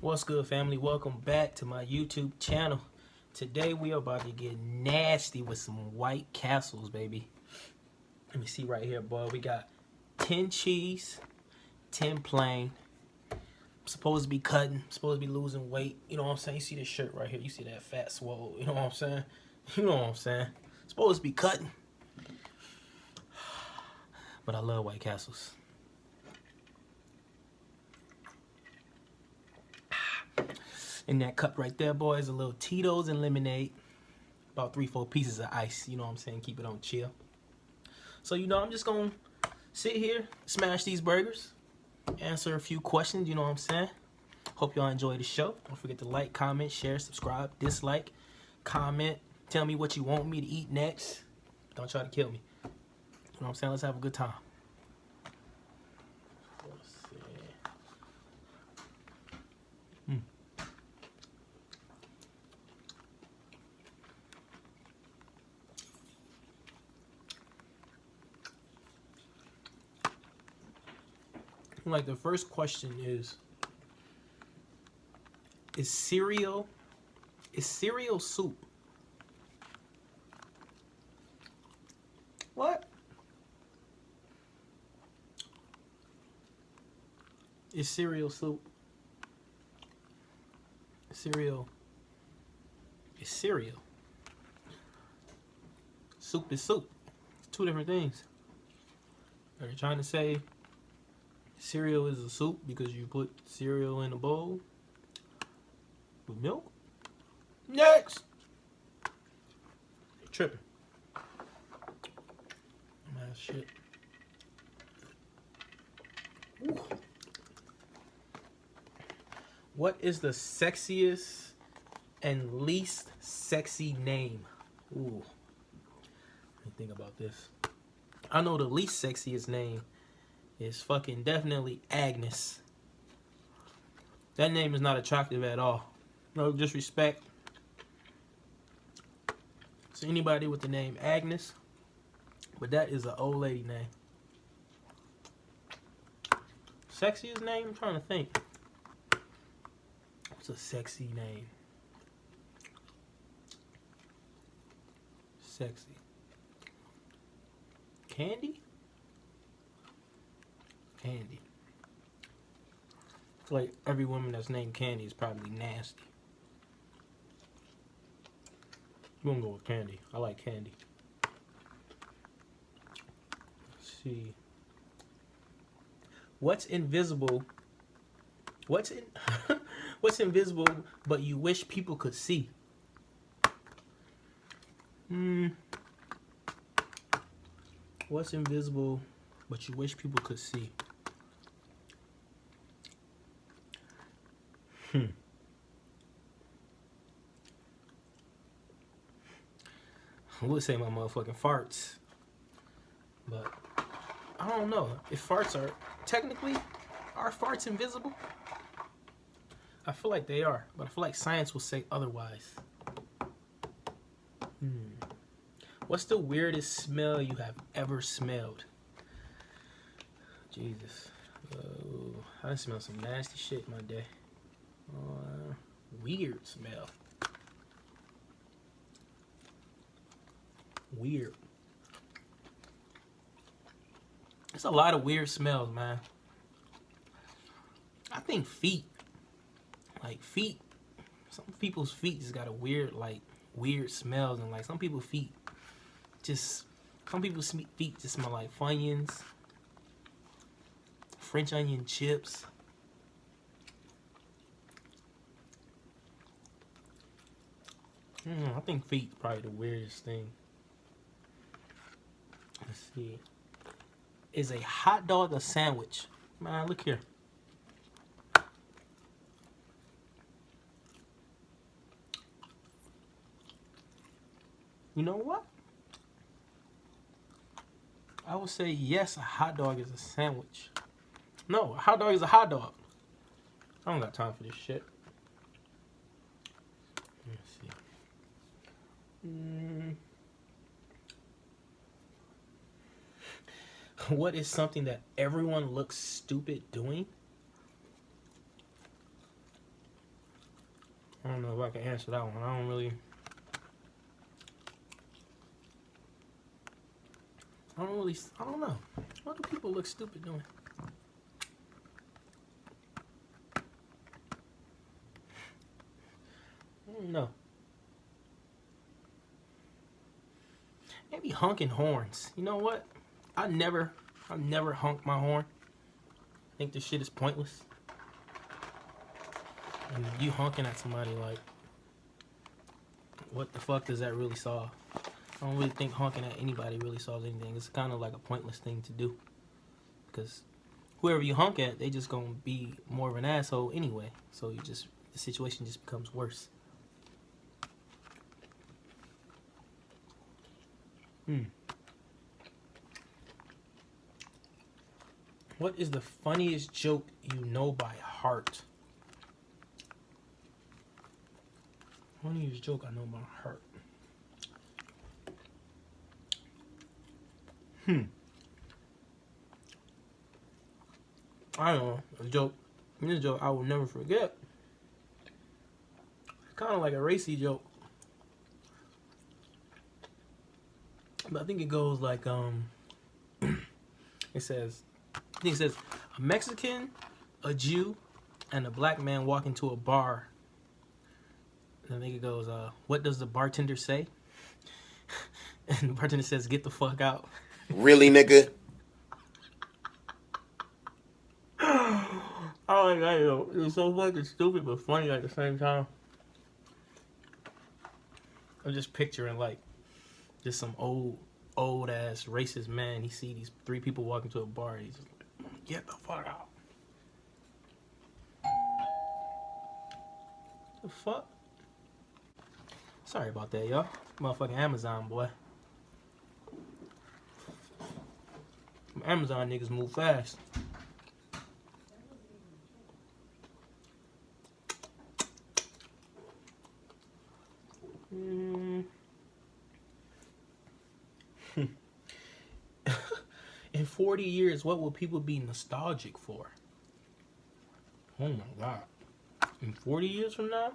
What's good, family? Welcome back to my YouTube channel. Today we are about to get nasty with some White Castles, baby. Let me see right here, boy. We got 10 cheese, 10 plain. I'm supposed to be cutting, supposed to be losing weight. You know what I'm saying? You see this shirt right here. You see that fat swole. You know what I'm saying? You know what I'm saying? Supposed to be cutting. But I love White Castles. In that cup right there, boys, a little Tito's and lemonade. About 3-4 pieces of ice. You know what I'm saying? Keep it on chill. So, you know, I'm just going to sit here, smash these burgers, answer a few questions. You know what I'm saying? Hope y'all enjoy the show. Don't forget to like, comment, share, subscribe, dislike, comment. Tell me what you want me to eat next. Don't try to kill me. You know what I'm saying? Let's have a good time. Like, the first question is cereal soup? What? Is cereal soup? Cereal is cereal. Soup is soup. It's two different things. Are you trying to say cereal is a soup because you put cereal in a bowl with milk? Next! You're tripping. Man, shit. Ooh. What is the sexiest and least sexy name? Ooh. Let me think about this. I know the least sexiest name is fucking definitely Agnes. That name is not attractive at all. No disrespect to anybody with the name Agnes, but that is an old lady name. Sexiest name? I'm trying to think. What's a sexy name? Sexy. Candy? Candy. I feel like every woman that's named Candy is probably nasty. I'm gonna go with Candy. I like Candy. Let's see. What's invisible? What's invisible but you wish people could see? What's invisible but you wish people could see? I would say my motherfucking farts, but I don't know if farts are technically, are farts invisible? I feel like they are, but I feel like science will say otherwise. What's the weirdest smell you have ever smelled? Jesus. I done smelled some nasty shit in my day. Weird smell. Weird. There's a lot of weird smells, man. I think feet. Like feet. Some people's feet just got a weird, like, weird smells. And like some people's feet just, some people's feet just smell like Funyuns. French onion chips. I think feet probably the weirdest thing. Let's see. Is a hot dog a sandwich? Man, look here. You know what? I would say yes, a hot dog is a sandwich. No, a hot dog is a hot dog. I don't got time for this shit. Let's see. What is something that everyone looks stupid doing? I can answer that one. I don't know. What do people look stupid doing? I don't know. Maybe honking horns. You know what? I never honk my horn. I think this shit is pointless. And you honking at somebody, like, what the fuck does that really solve? I don't really think honking at anybody really solves anything. It's kind of like a pointless thing to do. Because whoever you honk at, they just gonna be more of an asshole anyway. So the situation just becomes worse. What is the funniest joke you know by heart? Funniest joke I know by heart. I don't know. This joke I will never forget. It's kind of like a racy joke. But I think it goes like, it says, a Mexican, a Jew, and a black man walk into a bar. And I think it goes, what does the bartender say? And the bartender says, get the fuck out. Really, nigga? Oh my god, yo. It was so fucking stupid but funny at the same time. I'm just picturing like just some old ass racist man. He see these three people walking to a bar and he's just like, get the fuck out. The fuck? Sorry about that, y'all. Motherfucking Amazon, boy. Amazon niggas move fast. In 40 years, what will people be nostalgic for? Oh my god. In 40 years from now?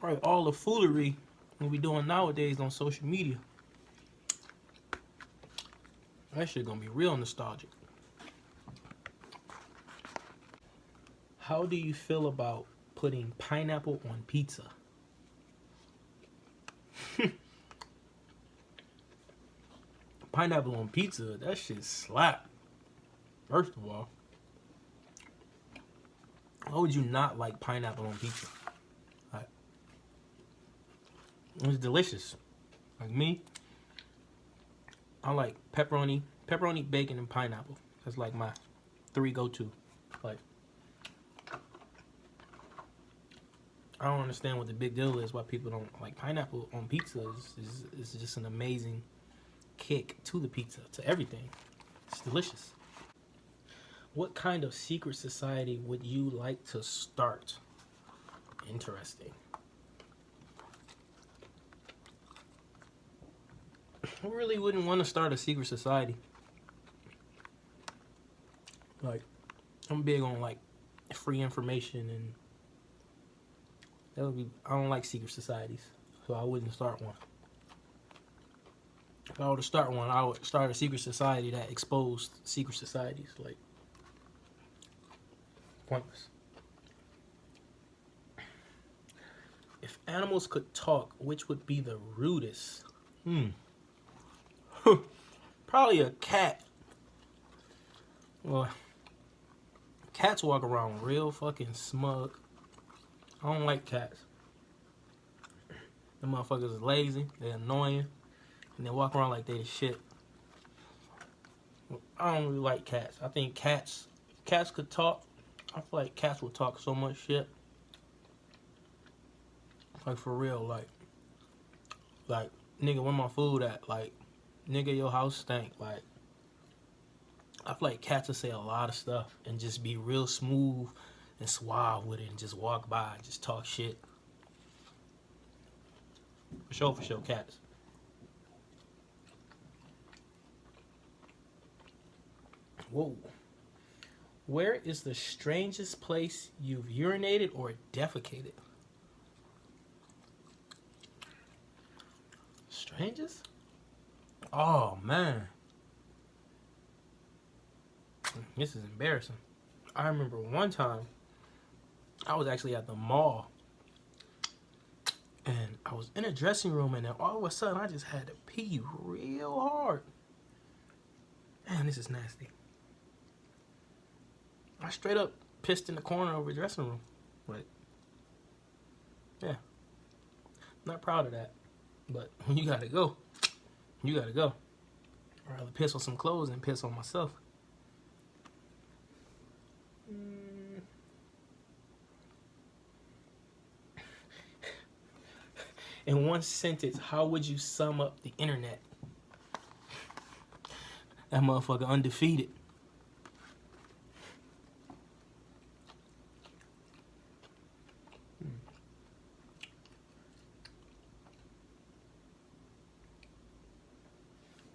Probably all the foolery we'll be doing nowadays on social media. That shit gonna be real nostalgic. How do you feel about putting pineapple on pizza? Pineapple on pizza, that shit slap. First of all, why would you not like pineapple on pizza? Like, it's delicious. Like me, I like pepperoni, bacon, and pineapple. That's like my 3 go-to. Like, I don't understand what the big deal is. Why people don't like pineapple on pizza. Is just an amazing kick to the pizza, to everything. It's delicious. What kind of secret society would you like to start? Interesting. I really wouldn't want to start a secret society. Like, I'm big on like free information, and that would be. I don't like secret societies, so I wouldn't start one. If I were to start one, I would start a secret society that exposed secret societies. Like, pointless. If animals could talk, which would be the rudest? Probably a cat. Well, cats walk around real fucking smug. I don't like cats. The motherfuckers is lazy, they're annoying, and they walk around like they the shit. I don't really like cats. I think cats could talk. I feel like cats would talk so much shit. Like, for real, like, nigga, where my food at? Like, nigga, your house stank. Like, I feel like cats will say a lot of stuff and just be real smooth and suave with it and just walk by and just talk shit. For sure, cats. Whoa. Where is the strangest place you've urinated or defecated? Strangest? Oh, man. This is embarrassing. I remember one time I was actually at the mall and I was in a dressing room, and then all of a sudden I just had to pee real hard. Man, this is nasty. I straight up pissed in the corner of the dressing room. Like, yeah. Not proud of that. But when you gotta go, you gotta go. I'd rather piss on some clothes than piss on myself. In one sentence, how would you sum up the internet? That motherfucker undefeated.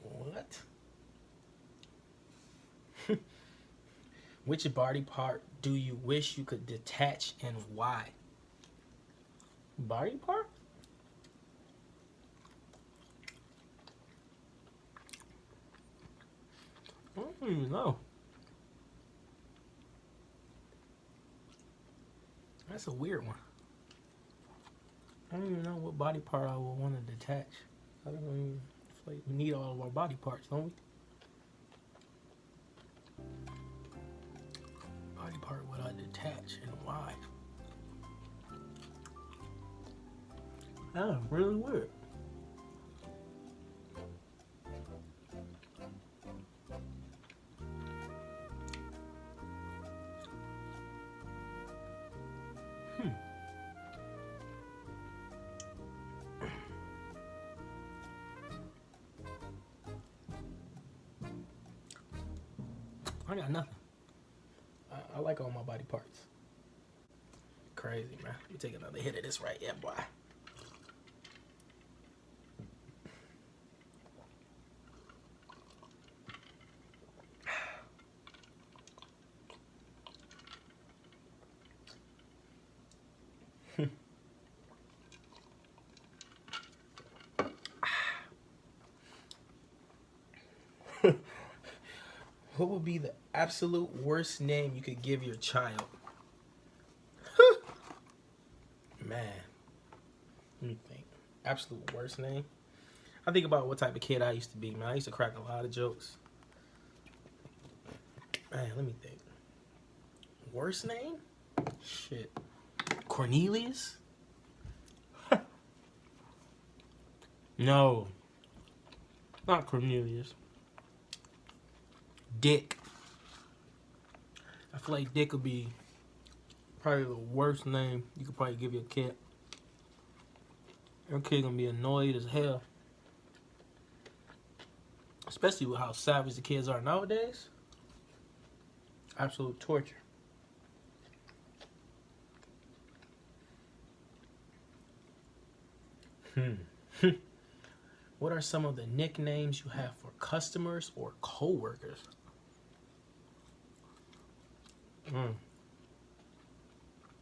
What? Which body part do you wish you could detach and why? Body part? I don't even know. That's a weird one. I don't even know what body part I would want to detach. I don't even feel like we need all of our body parts, don't we? Body part would I detach and why? That's really weird. I got nothing. I like all my body parts. Crazy, man. Let me take another hit of this right here, boy. What would be the absolute worst name you could give your child? Man, let me think. Absolute worst name? I think about what type of kid I used to be, man. I used to crack a lot of jokes. Man, let me think. Worst name? Shit. Cornelius? No. Not Cornelius. Dick. I feel like Dick would be probably the worst name you could probably give your kid. Your kid gonna be annoyed as hell. Especially with how savage the kids are nowadays. Absolute torture. What are some of the nicknames you have for customers or co-workers?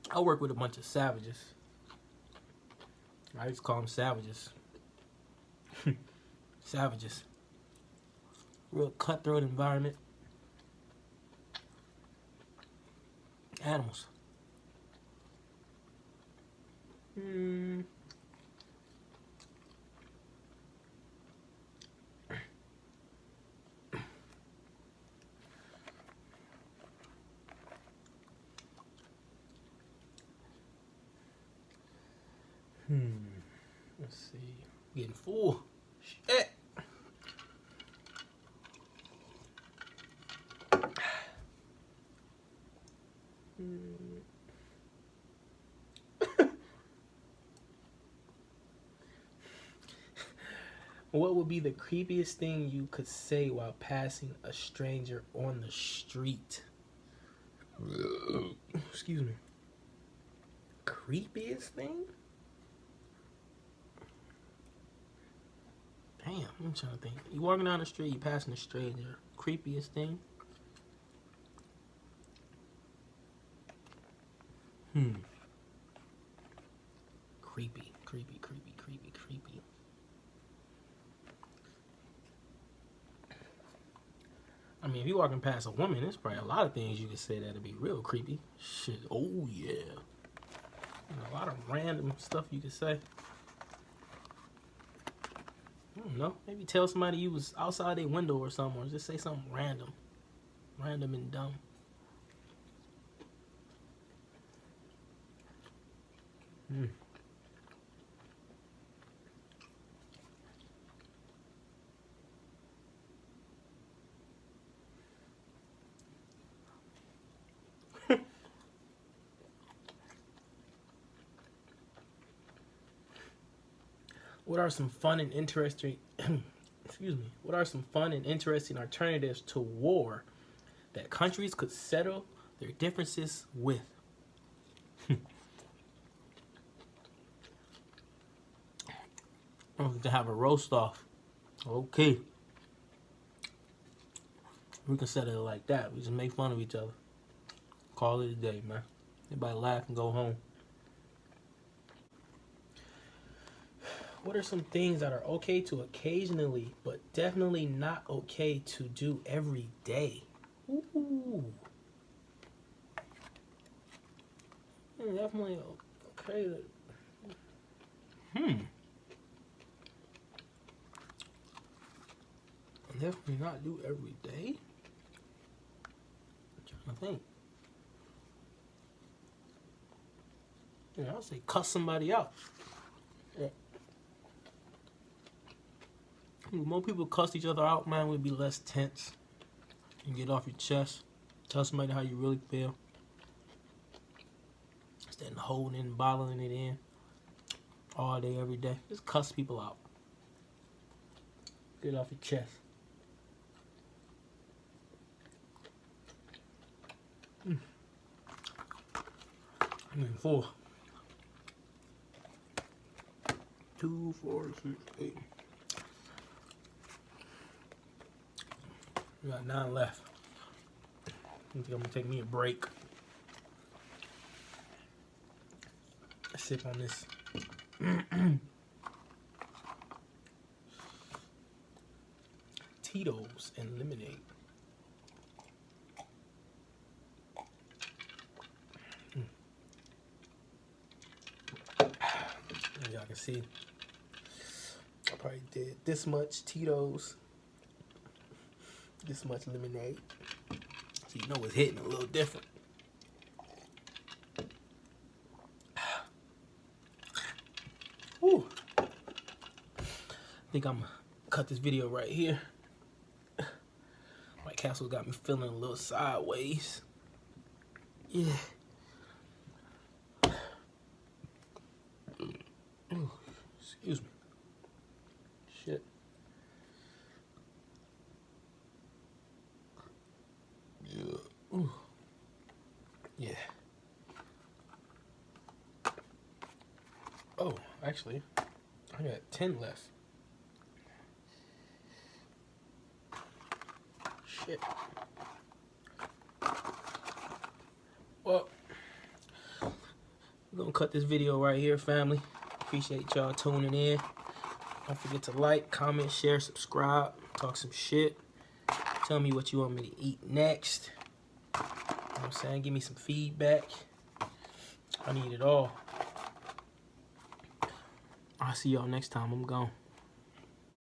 I work with a bunch of savages. I just call them savages. Savages. Real cutthroat environment. Animals. Let's see. Getting full. Shit. What would be the creepiest thing you could say while passing a stranger on the street? Excuse me. Creepiest thing? Damn, I'm trying to think. You walking down the street, you passing a stranger. Creepiest thing? Creepy, creepy, creepy, creepy, creepy. I mean, if you're walking past a woman, there's probably a lot of things you could say that'd be real creepy. Shit, oh yeah. You know, a lot of random stuff you could say. I don't know. Maybe tell somebody you was outside their window or something, or just say something random. Random and dumb. What are some fun and interesting excuse me, what are some fun and interesting alternatives to war that countries could settle their differences with? To have a roast off. Okay. We can settle it like that. We just make fun of each other. Call it a day, man. Everybody laugh and go home. What are some things that are okay to occasionally, but definitely not okay to do every day? Ooh. Definitely okay to... Definitely not do every day? I'm trying to think. Yeah, I'll say cuss somebody out. Yeah. More people cuss each other out, man, would be less tense. You get off your chest. Tell somebody how you really feel. Instead of holding and bottling it in all day, every day. Just cuss people out. Get it off your chest. I mean, 4. 2, 4, 6, 8. We got 9 left. I think I'm gonna take me a break. Sip on this. Tito's and lemonade. As y'all can see, I probably did this much Tito's, this much lemonade. So you know it's hitting a little different. Whew. I think I'm gonna cut this video right here. White Castle got me feeling a little sideways. Yeah. Ooh, excuse me. Shit. Yeah. Ooh. Yeah. Oh, actually, I got 10 left. Shit. Well, we're gonna cut this video right here, family. Appreciate y'all tuning in. Don't forget to like, comment, share, subscribe, talk some shit. Tell me what you want me to eat next. You know what I'm saying? Give me some feedback. I need it all. I'll see y'all next time. I'm gone.